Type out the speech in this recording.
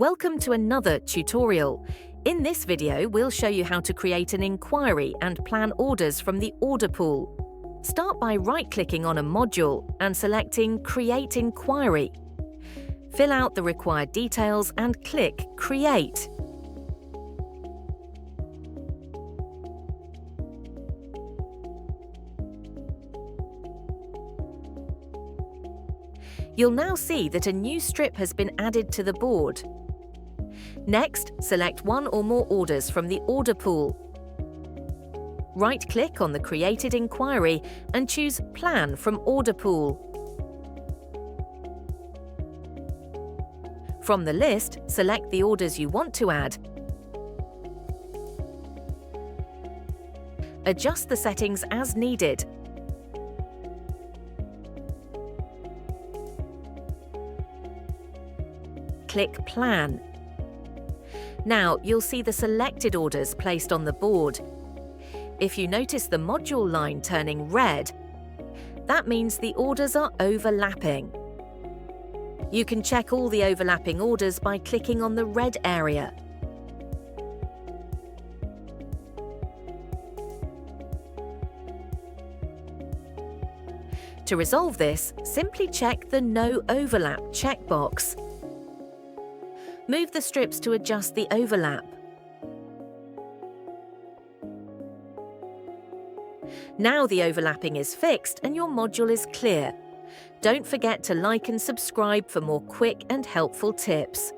Welcome to another tutorial. In this video, we'll show you how to create an inquiry and plan orders from the order pool. Start by right-clicking on a module and selecting Create Inquiry. Fill out the required details and click Create. You'll now see that a new strip has been added to the board. Next, select one or more orders from the order pool. Right-click on the created inquiry and choose Plan from Order Pool. From the list, select the orders you want to add. Adjust the settings as needed. Click Plan. Now you'll see the selected orders placed on the board. If you notice the module line turning red, that means the orders are overlapping. You can check all the overlapping orders by clicking on the red area. To resolve this, simply check the No Overlap checkbox. Move the strips to adjust the overlap. Now the overlapping is fixed and your module is clear. Don't forget to like and subscribe for more quick and helpful tips.